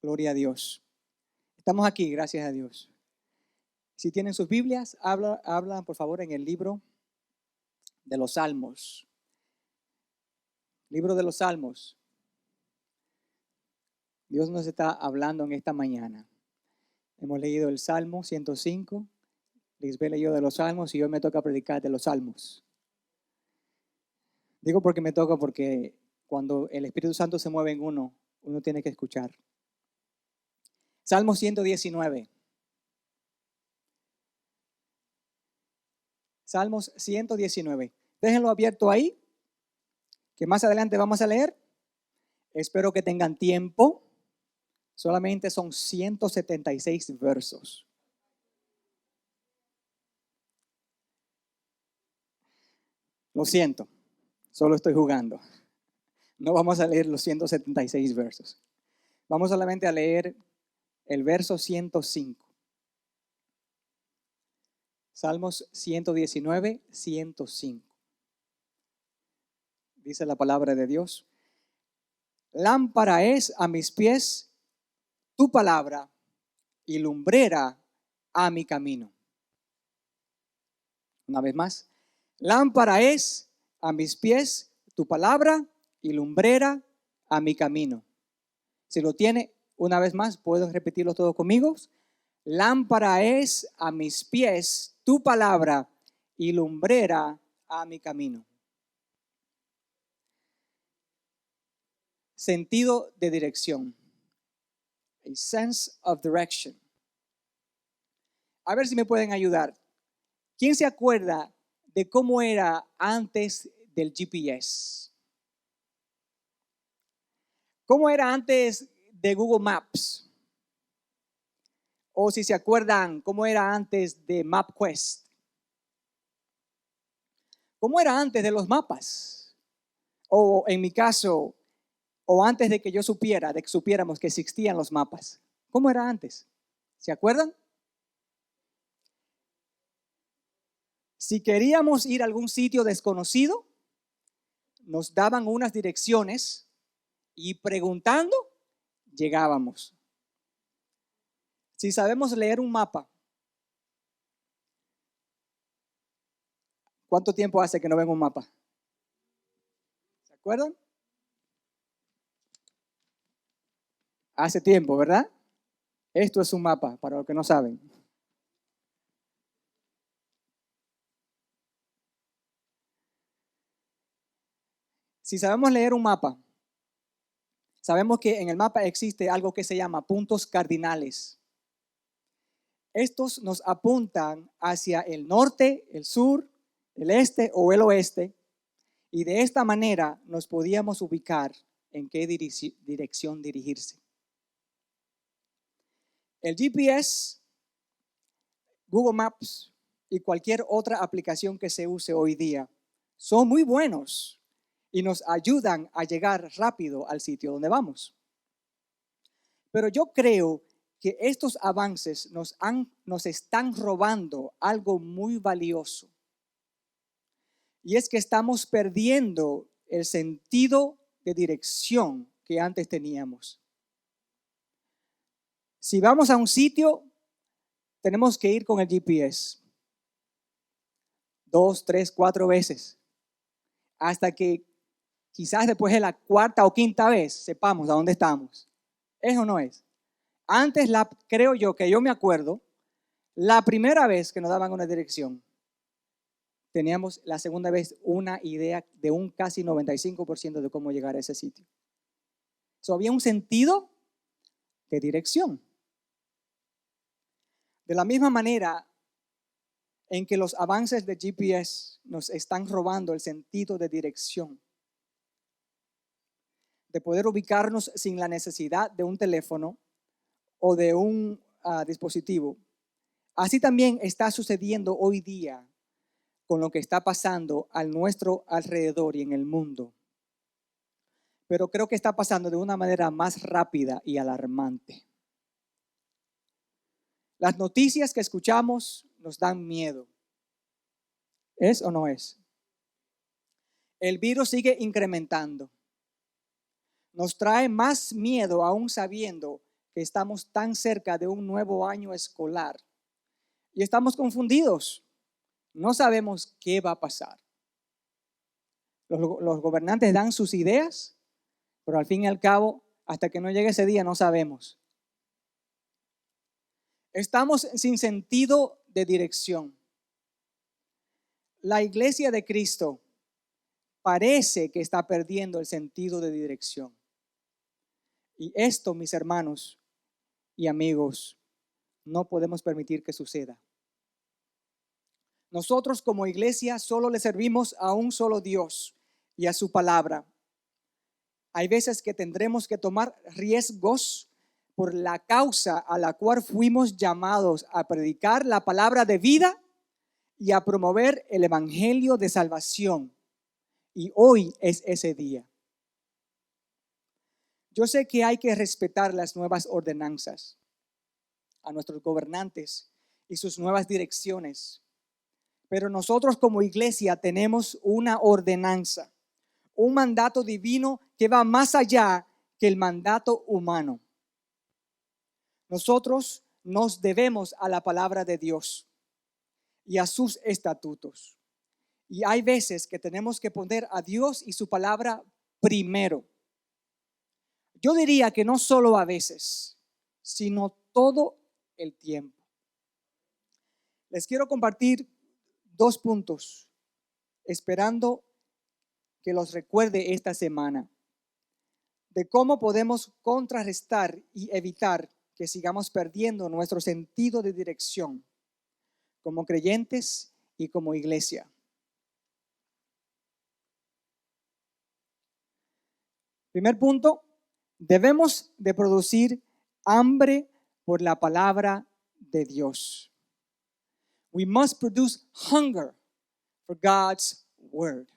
Gloria a Dios. Estamos aquí, gracias a Dios. Si tienen sus Biblias, hablan por favor en el libro de los Salmos. Libro de los Salmos. Dios nos está hablando en esta mañana. Hemos leído el Salmo 105. Lisbeth leyó de los Salmos y hoy me toca predicar de los Salmos. Digo porque me toca porque cuando el Espíritu Santo se mueve en uno tiene que escuchar. Salmo 119. Salmos 119. Déjenlo abierto ahí, que más adelante vamos a leer. Espero que tengan tiempo. Solamente son 176 versos. Lo siento, solo estoy jugando. No vamos a leer los 176 versos. Vamos solamente a leer el verso 105. Salmos 119, 105. Dice la palabra de Dios. Lámpara es a mis pies tu palabra y lumbrera a mi camino. Una vez más. Lámpara es a mis pies tu palabra y lumbrera a mi camino. Si lo tiene, una vez más, ¿puedo repetirlo todo conmigo? Lámpara es a mis pies tu palabra y lumbrera a mi camino. Sentido de dirección. A sense of direction. A ver si me pueden ayudar. ¿Quién se acuerda de cómo era antes del GPS? ¿Cómo era antes de Google Maps? O si se acuerdan, ¿cómo era antes de MapQuest? ¿Cómo era antes de los mapas? O en mi caso, o antes de que yo supiéramos que existían los mapas. ¿Cómo era antes? ¿Se acuerdan? Si queríamos ir a algún sitio desconocido, nos daban unas direcciones y preguntando, llegábamos. Si sabemos leer un mapa, ¿cuánto tiempo hace que no ven un mapa? ¿Se acuerdan? Hace tiempo, ¿verdad? Esto es un mapa, para los que no saben. Si sabemos leer un mapa, sabemos que en el mapa existe algo que se llama puntos cardinales. Estos nos apuntan hacia el norte, el sur, el este o el oeste, y de esta manera nos podíamos ubicar en qué dirección dirigirse. El GPS, Google Maps y cualquier otra aplicación que se use hoy día son muy buenos y nos ayudan a llegar rápido al sitio donde vamos. Pero yo creo que estos avances nos están robando algo muy valioso. Y es que estamos perdiendo el sentido de dirección que antes teníamos. Si vamos a un sitio, tenemos que ir con el GPS 2, 3, 4 veces, hasta que quizás después de la cuarta o quinta vez sepamos a dónde estamos. Eso no es. Antes, creo yo que yo me acuerdo, la primera vez que nos daban una dirección, teníamos la segunda vez una idea de un casi 95% de cómo llegar a ese sitio. Había un sentido de dirección. De la misma manera en que los avances de GPS nos están robando el sentido de dirección, de poder ubicarnos sin la necesidad de un teléfono o de un dispositivo. Así también está sucediendo hoy día con lo que está pasando a nuestro alrededor y en el mundo. Pero creo que está pasando de una manera más rápida y alarmante. Las noticias que escuchamos nos dan miedo. ¿Es o no es? El virus sigue incrementando. Nos trae más miedo aún sabiendo que estamos tan cerca de un nuevo año escolar y estamos confundidos. No sabemos qué va a pasar. Los gobernantes dan sus ideas, pero al fin y al cabo, hasta que no llegue ese día, no sabemos. Estamos sin sentido de dirección. La iglesia de Cristo parece que está perdiendo el sentido de dirección. Y esto, mis hermanos y amigos, no podemos permitir que suceda. Nosotros como iglesia solo le servimos a un solo Dios y a su palabra. Hay veces que tendremos que tomar riesgos por la causa a la cual fuimos llamados a predicar la palabra de vida y a promover el evangelio de salvación. Y hoy es ese día. Yo sé que hay que respetar las nuevas ordenanzas a nuestros gobernantes y sus nuevas direcciones. Pero nosotros como iglesia tenemos una ordenanza, un mandato divino que va más allá que el mandato humano. Nosotros nos debemos a la palabra de Dios y a sus estatutos. Y hay veces que tenemos que poner a Dios y su palabra primero. Yo diría que no solo a veces, sino todo el tiempo. Les quiero compartir 2 puntos, esperando que los recuerde esta semana, de cómo podemos contrarrestar y evitar que sigamos perdiendo nuestro sentido de dirección como creyentes y como iglesia. Primer punto, debemos de producir hambre por la palabra de Dios. We must produce hunger for God's word.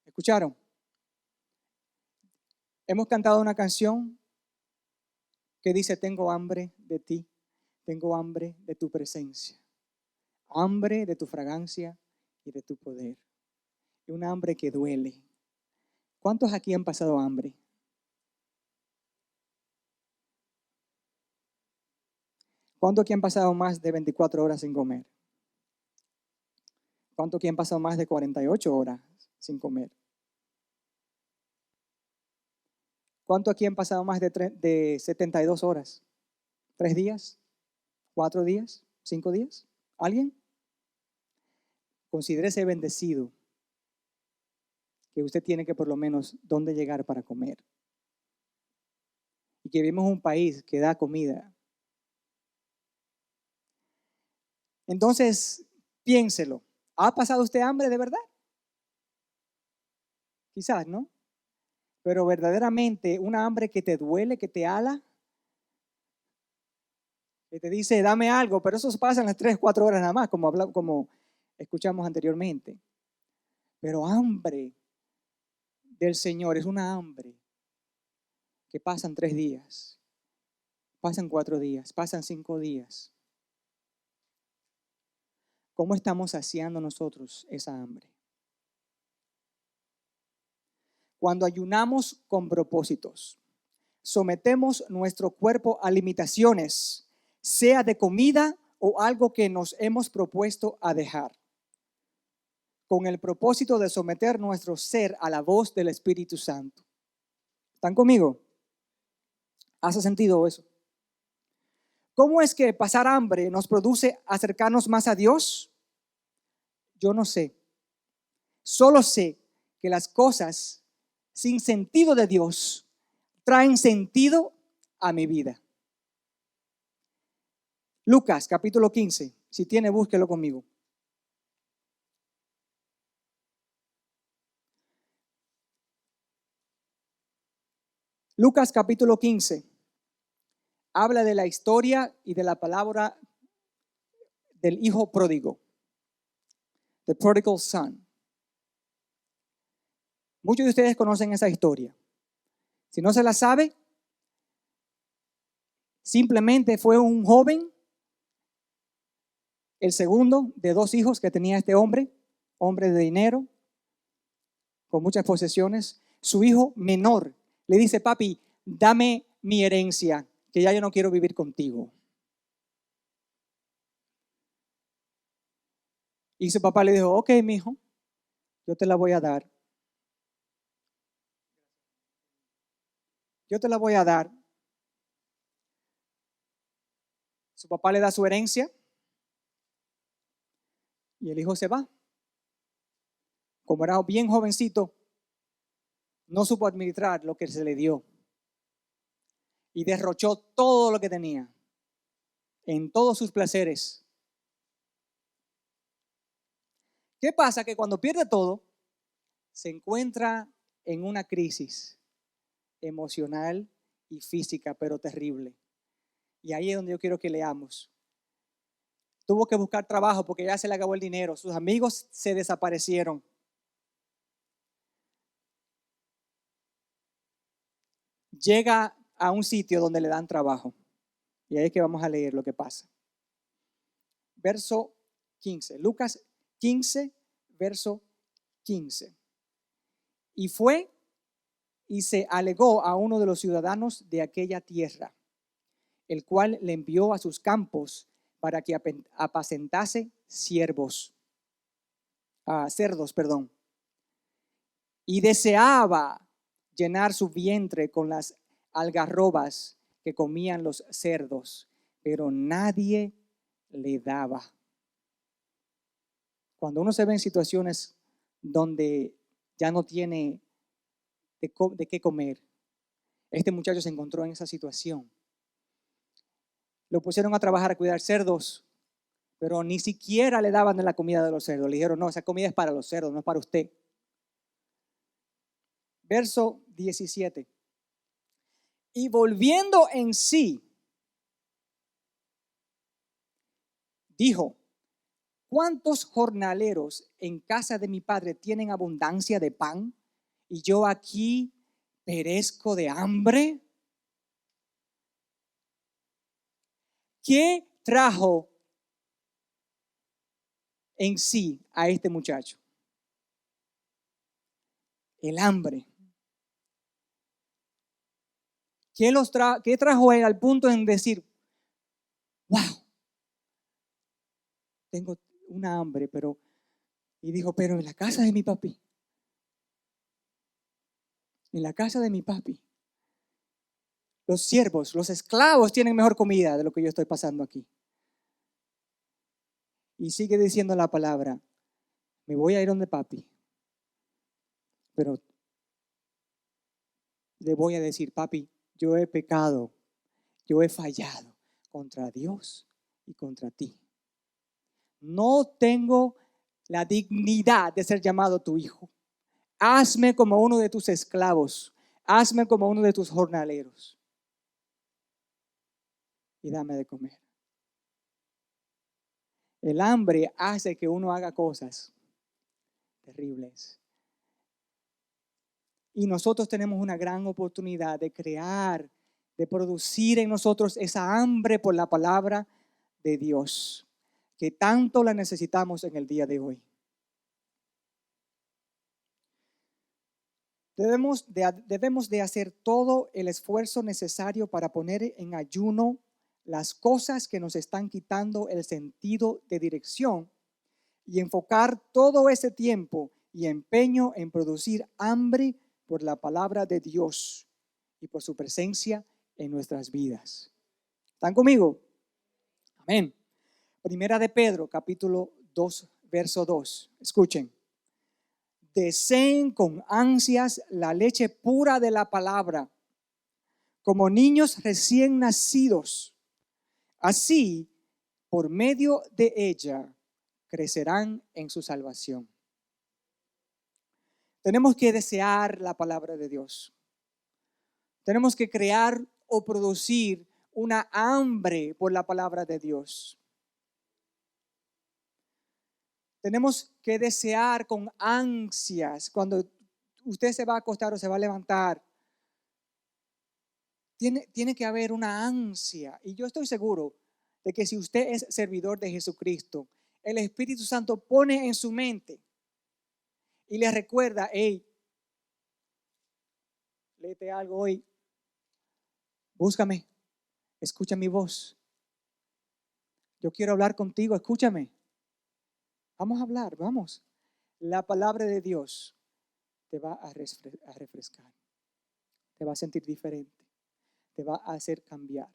¿Escucharon? Hemos cantado una canción que dice: tengo hambre de ti, tengo hambre de tu presencia, hambre de tu fragancia y de tu poder. Y un hambre que duele. ¿Cuántos aquí han pasado hambre? ¿Cuántos aquí han pasado más de 24 horas sin comer? ¿Cuántos aquí han pasado más de 48 horas sin comer? ¿Cuántos aquí han pasado más de 72 horas? ¿3 días? ¿4 días? ¿5 días? ¿Alguien? Considérese bendecido que usted tiene que por lo menos dónde llegar para comer. Y que vivimos en un país que da comida. Entonces, piénselo. ¿Ha pasado usted hambre de verdad? Quizás, ¿no? Pero verdaderamente una hambre que te duele, que te ala, que te dice dame algo, pero eso pasa en las 3, 4 horas nada más, como escuchamos anteriormente. Pero hambre del Señor es una hambre que pasan 3 días, pasan 4 días, pasan 5 días. ¿Cómo estamos saciando nosotros esa hambre? Cuando ayunamos con propósitos, sometemos nuestro cuerpo a limitaciones, sea de comida o algo que nos hemos propuesto a dejar, con el propósito de someter nuestro ser a la voz del Espíritu Santo. ¿Están conmigo? ¿Hace sentido eso? ¿Cómo es que pasar hambre nos produce acercarnos más a Dios? Yo no sé. Solo sé que las cosas sin sentido de Dios traen sentido a mi vida. Lucas capítulo 15. Si tiene, búsquelo conmigo. Lucas capítulo 15 habla de la historia y de la palabra del hijo pródigo, the prodigal son. Muchos de ustedes conocen esa historia. Si no se la sabe, simplemente fue un joven, el segundo de 2 hijos que tenía este hombre de dinero, con muchas posesiones. Su hijo menor le dice: papi, dame mi herencia, que ya yo no quiero vivir contigo. Y su papá le dijo, ok, mijo, yo te la voy a dar. Yo te la voy a dar. Su papá le da su herencia y el hijo se va. Como era bien jovencito, no supo administrar lo que se le dio y derrochó todo lo que tenía en todos sus placeres. ¿Qué pasa? Que cuando pierde todo, se encuentra en una crisis emocional y física, pero terrible. Y ahí es donde yo quiero que leamos. Tuvo que buscar trabajo porque ya se le acabó el dinero. Sus amigos se desaparecieron. Llega a un sitio donde le dan trabajo. Y ahí es que vamos a leer lo que pasa. Verso 15. Lucas 15, verso 15. Y fue y se alegó a uno de los ciudadanos de aquella tierra, el cual le envió a sus campos para que apacentase cerdos, y deseaba llenar su vientre con las algarrobas que comían los cerdos, pero nadie le daba. Cuando uno se ve en situaciones donde ya no tiene de qué comer, este muchacho se encontró en esa situación. Lo pusieron a trabajar a cuidar cerdos, pero ni siquiera le daban de la comida de los cerdos. Le dijeron, no, esa comida es para los cerdos, no es para usted. Verso 17. Y volviendo en sí, dijo, ¿cuántos jornaleros en casa de mi padre tienen abundancia de pan y yo aquí perezco de hambre? ¿Qué trajo en sí a este muchacho? El hambre. ¿Qué trajo él al punto en decir, wow, tengo una hambre, pero, y dijo, pero en la casa de mi papi, en la casa de mi papi, los siervos, los esclavos tienen mejor comida de lo que yo estoy pasando aquí. Y sigue diciendo la palabra, me voy a ir donde papi, pero le voy a decir, papi, yo he pecado, yo he fallado contra Dios y contra ti. No tengo la dignidad de ser llamado tu hijo. Hazme como uno de tus esclavos, hazme como uno de tus jornaleros y dame de comer. El hambre hace que uno haga cosas terribles. Y nosotros tenemos una gran oportunidad de crear, de producir en nosotros esa hambre por la palabra de Dios, que tanto la necesitamos en el día de hoy. Debemos de hacer todo el esfuerzo necesario para poner en ayuno las cosas que nos están quitando el sentido de dirección y enfocar todo ese tiempo y empeño en producir hambre por la palabra de Dios y por su presencia en nuestras vidas. ¿Están conmigo? Amén. Primera de Pedro, capítulo 2, verso 2. Escuchen. Deseen con ansias la leche pura de la palabra, como niños recién nacidos. Así, por medio de ella, crecerán en su salvación. Tenemos que desear la palabra de Dios. Tenemos que crear o producir una hambre por la palabra de Dios. Tenemos que desear con ansias cuando usted se va a acostar o se va a levantar. Tiene que haber una ansia. Y yo estoy seguro de que si usted es servidor de Jesucristo, el Espíritu Santo pone en su mente y le recuerda, hey, léete algo hoy, Búscame, escucha mi voz. Yo quiero hablar contigo, escúchame. Vamos a hablar, vamos. La palabra de Dios te va a refrescar, te va a sentir diferente, te va a hacer cambiar.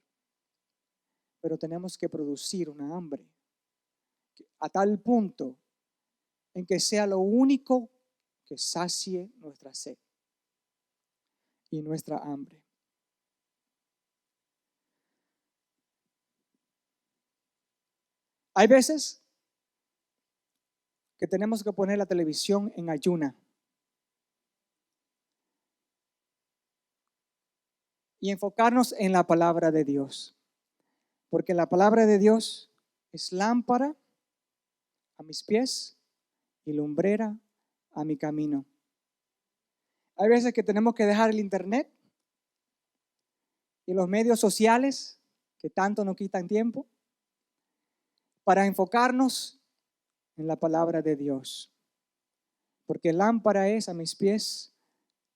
Pero tenemos que producir una hambre a tal punto en que sea lo único que sacie nuestra sed y nuestra hambre. Hay veces que tenemos que poner la televisión en ayuna y enfocarnos en la palabra de Dios, porque la palabra de Dios es lámpara a mis pies y lumbrera a mi camino. Hay veces que tenemos que dejar el internet y los medios sociales que tanto nos quitan tiempo para enfocarnos en la palabra de Dios. Porque lámpara es a mis pies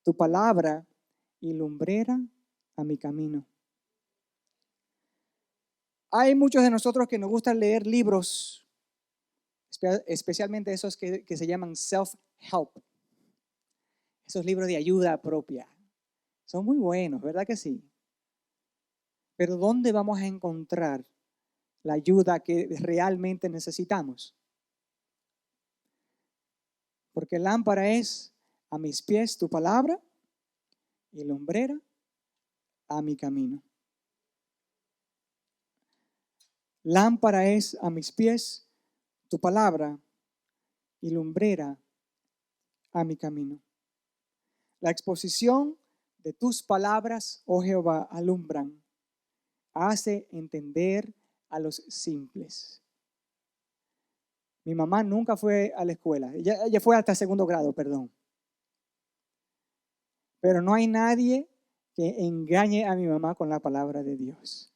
tu palabra y lumbrera a mi camino. Hay muchos de nosotros que nos gusta leer libros, especialmente esos que se llaman self-help. Esos libros de ayuda propia. Son muy buenos, ¿verdad que sí? Pero ¿dónde vamos a encontrar la ayuda que realmente necesitamos? Porque lámpara es a mis pies tu palabra y lumbrera a mi camino. Lámpara es a mis pies tu palabra y lumbrera a mi camino. La exposición de tus palabras, oh Jehová, alumbran, hace entender a los simples. Mi mamá nunca fue a la escuela, ella fue hasta segundo grado, perdón. Pero no hay nadie que engañe a mi mamá con la palabra de Dios.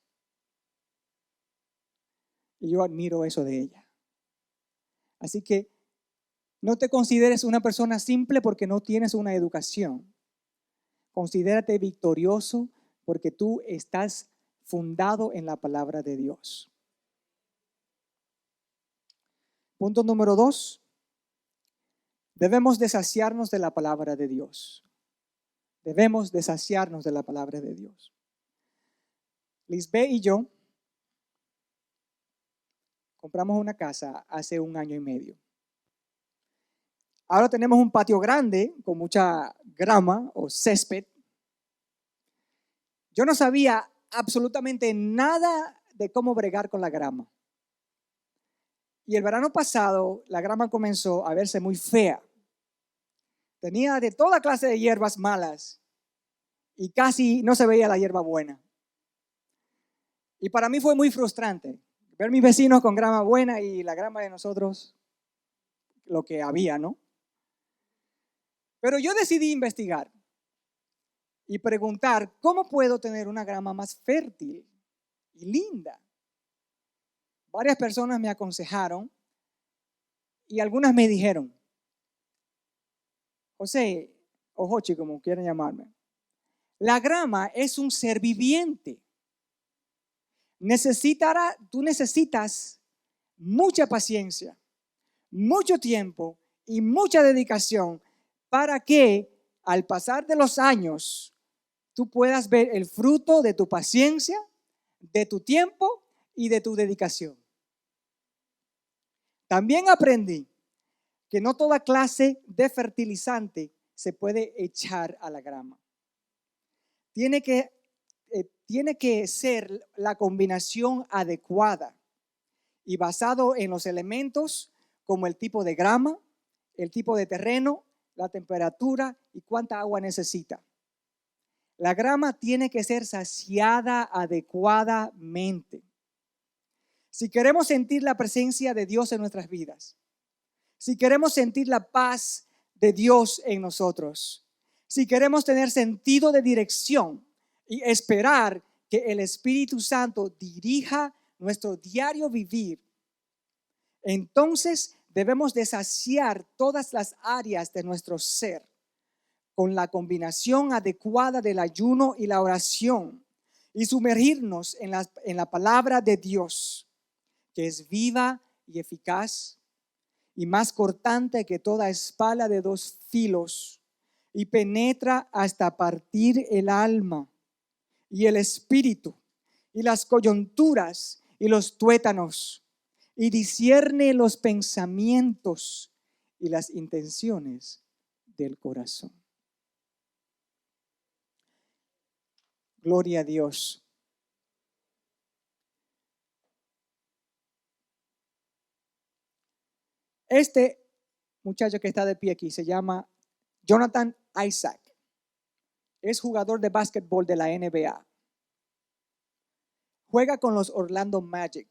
Y yo admiro eso de ella. Así que no te consideres una persona simple porque no tienes una educación. Considérate victorioso porque tú estás fundado en la palabra de Dios. Punto número 2. Debemos de saciarnos de la palabra de Dios. Debemos de saciarnos de la palabra de Dios. Lisbeth y yo compramos una casa hace 1 año y medio. Ahora tenemos un patio grande con mucha grama o césped. Yo no sabía absolutamente nada de cómo bregar con la grama. Y el verano pasado la grama comenzó a verse muy fea. Tenía de toda clase de hierbas malas y casi no se veía la hierba buena. Y para mí fue muy frustrante ver mis vecinos con grama buena y la grama de nosotros lo que había, ¿no? Pero yo decidí investigar y preguntar cómo puedo tener una grama más fértil y linda. Varias personas me aconsejaron y algunas me dijeron, José o Jochi, como quieran llamarme, la grama es un ser viviente. Tú necesitas mucha paciencia, mucho tiempo y mucha dedicación para que al pasar de los años tú puedas ver el fruto de tu paciencia, de tu tiempo y de tu dedicación. También aprendí que no toda clase de fertilizante se puede echar a la grama. Tiene que ser la combinación adecuada y basado en los elementos como el tipo de grama, el tipo de terreno, la temperatura y cuánta agua necesita. La grama tiene que ser saciada adecuadamente. Si queremos sentir la presencia de Dios en nuestras vidas, si queremos sentir la paz de Dios en nosotros, si queremos tener sentido de dirección y esperar que el Espíritu Santo dirija nuestro diario vivir, entonces debemos de saciar todas las áreas de nuestro ser con la combinación adecuada del ayuno y la oración. y sumergirnos en la palabra de Dios, que es viva y eficaz y más cortante que toda espada de dos filos, y penetra hasta partir el alma y el espíritu y las coyunturas y los tuétanos, y discierne los pensamientos y las intenciones del corazón. Gloria a Dios. Este muchacho que está de pie aquí se llama Jonathan Isaac. Es jugador de básquetbol de la NBA. Juega con los Orlando Magic.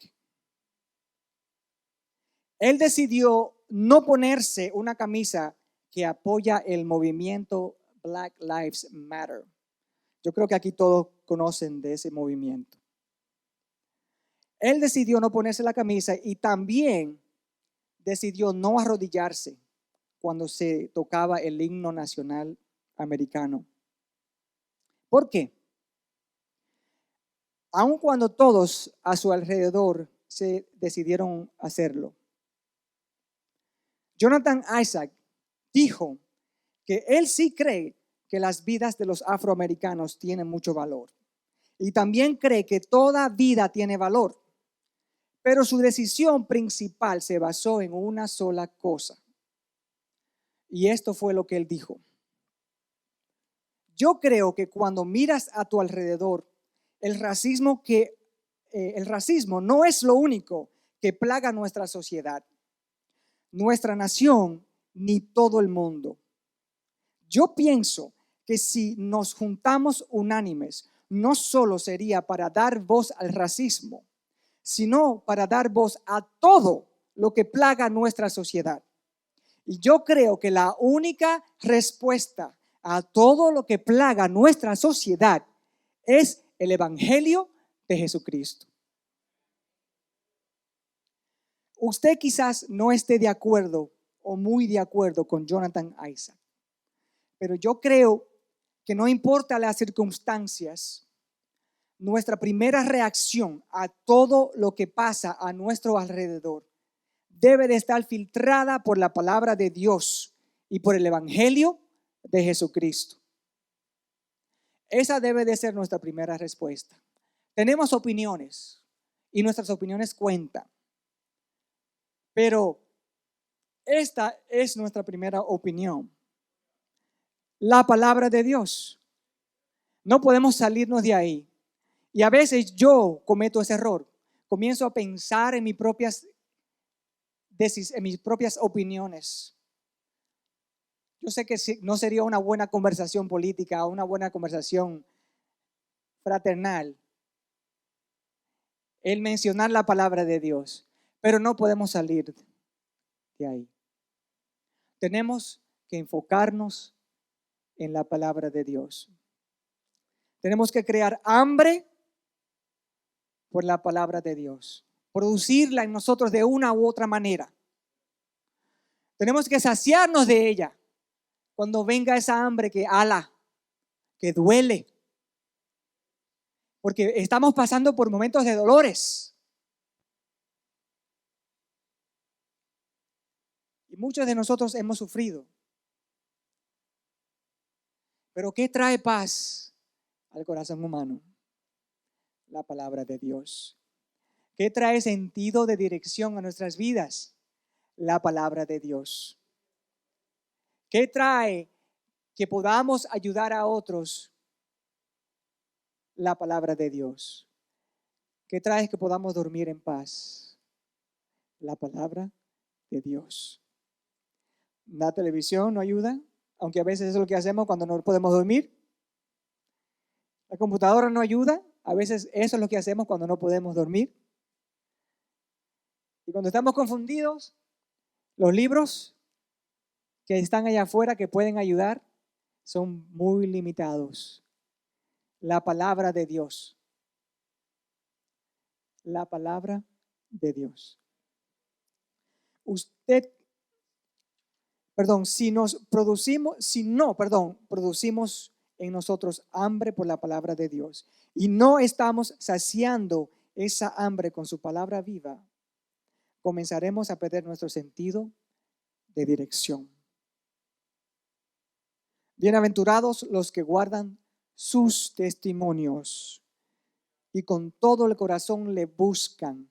Él decidió no ponerse una camisa que apoya el movimiento Black Lives Matter. Yo creo que aquí todos conocen de ese movimiento. Él decidió no ponerse la camisa y también decidió no arrodillarse cuando se tocaba el himno nacional americano. ¿Por qué? Aun cuando todos a su alrededor se decidieron hacerlo, Jonathan Isaac dijo que él sí cree que las vidas de los afroamericanos tienen mucho valor. Y también cree que toda vida tiene valor. Pero su decisión principal se basó en una sola cosa. Y esto fue lo que él dijo. Yo creo que cuando miras a tu alrededor, el racismo no es lo único que plaga nuestra sociedad, nuestra nación, ni todo el mundo. Yo pienso que si nos juntamos unánimes, no solo sería para dar voz al racismo, sino para dar voz a todo lo que plaga nuestra sociedad. Y yo creo que la única respuesta a todo lo que plaga nuestra sociedad es el Evangelio de Jesucristo. Usted quizás no esté de acuerdo o muy de acuerdo con Jonathan Isaac, pero yo creo que no importa las circunstancias, nuestra primera reacción a todo lo que pasa a nuestro alrededor debe de estar filtrada por la palabra de Dios y por el Evangelio de Jesucristo. Esa debe de ser nuestra primera respuesta. Tenemos opiniones y nuestras opiniones cuentan, pero esta es nuestra primera opinión. La palabra de Dios. No podemos salirnos de ahí. Y a veces yo cometo ese error. Comienzo a pensar en mis propias opiniones. Yo sé que no sería una buena conversación política o una buena conversación fraternal el mencionar la palabra de Dios, pero no podemos salir de ahí. Tenemos que enfocarnos en la palabra de Dios. Tenemos que crear hambre por la palabra de Dios, producirla en nosotros de una u otra manera. Tenemos que saciarnos de ella cuando venga esa hambre que ala, que duele, porque estamos pasando por momentos de dolores. Y muchos de nosotros hemos sufrido. Pero ¿qué trae paz al corazón humano? La palabra de Dios. ¿Qué trae sentido de dirección a nuestras vidas? La palabra de Dios. ¿Qué trae que podamos ayudar a otros? La palabra de Dios. ¿Qué trae que podamos dormir en paz? La palabra de Dios. La televisión no ayuda, aunque a veces es lo que hacemos cuando no podemos dormir. La computadora no ayuda, a veces eso es lo que hacemos cuando no podemos dormir. Y cuando estamos confundidos, los libros que están allá afuera que pueden ayudar son muy limitados. La palabra de Dios. La palabra de Dios. Si no producimos en nosotros hambre por la palabra de Dios y no estamos saciando esa hambre con su palabra viva, comenzaremos a perder nuestro sentido de dirección. Bienaventurados los que guardan sus testimonios y con todo el corazón le buscan.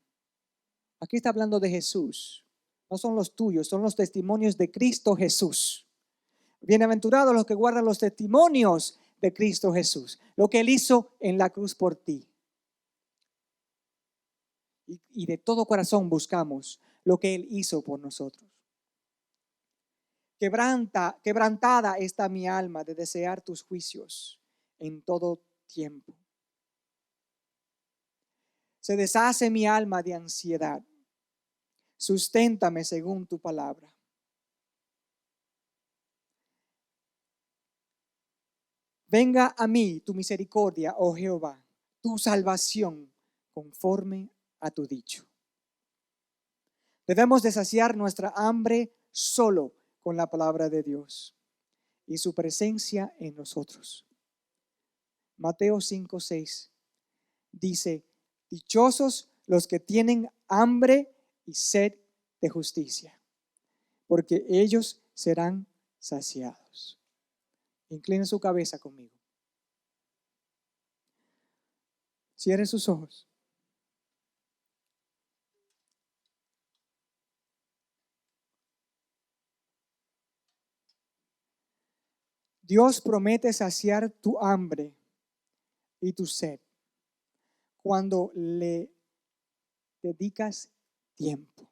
Aquí está hablando de Jesús. No son los tuyos, son los testimonios de Cristo Jesús. Bienaventurados los que guardan los testimonios de Cristo Jesús, lo que Él hizo en la cruz por ti. Y de todo corazón buscamos lo que Él hizo por nosotros. Quebrantada está mi alma de desear tus juicios en todo tiempo. Se deshace mi alma de ansiedad. Susténtame según tu palabra. Venga a mí tu misericordia, oh Jehová, tu salvación conforme a tu dicho. Debemos de saciar nuestra hambre solo con la palabra de Dios y su presencia en nosotros. Mateo 5:6 dice: dichosos los que tienen hambre y sed de justicia, porque ellos serán saciados. Incline su cabeza conmigo. Cierre sus ojos. Dios promete saciar tu hambre y tu sed cuando le dedicas tiempo,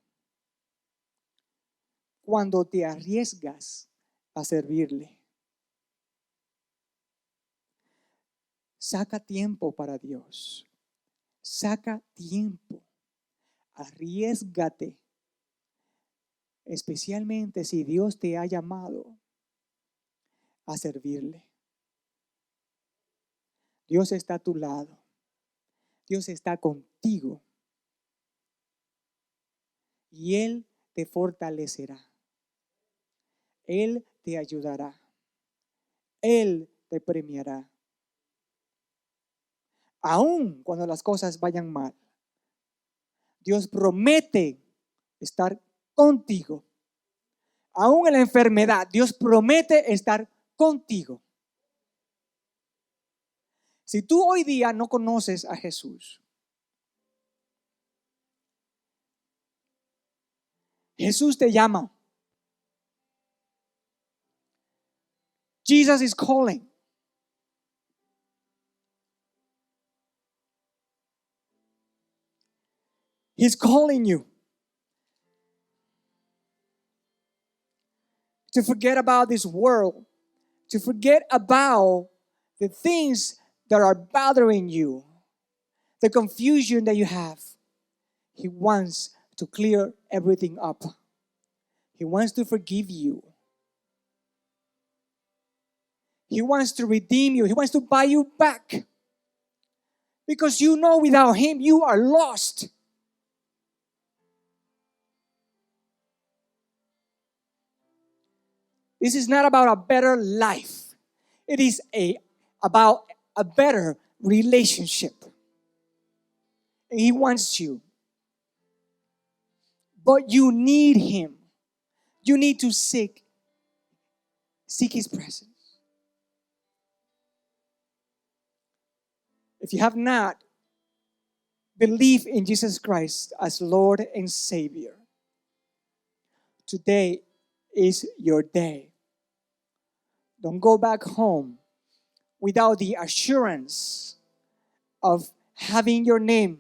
cuando te arriesgas a servirle. Saca tiempo para Dios. Saca tiempo. Arriésgate. Especialmente si Dios te ha llamado a servirle. Dios está a tu lado. Dios está contigo. Y Él te fortalecerá. Él te ayudará. Él te premiará. Aun cuando las cosas vayan mal, Dios promete estar contigo. Aun en la enfermedad, Dios promete estar contigo. Si tú hoy día no conoces a Jesús, Jesús te llama. Jesus is calling. He's calling you to forget about this world, to forget about the things that are bothering you, the confusion that you have. He wants to clear everything up. He wants to forgive you. He wants to redeem you. He wants to buy you back. Because you know without Him you are lost. This is not about a better life. It is about a better relationship. And He wants you. But you need Him. You need to seek His presence. If you have not believed in Jesus Christ as Lord and Savior, today is your day. Don't go back home without the assurance of having your name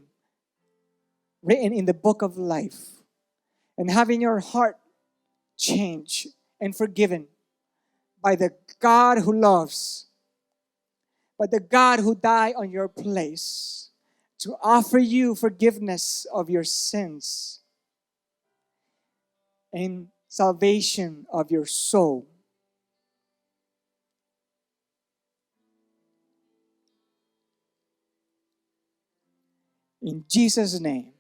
written in the book of life and having your heart changed and forgiven by the God who loves, by the God who died on your place to offer you forgiveness of your sins and salvation of your soul. In Jesus' name.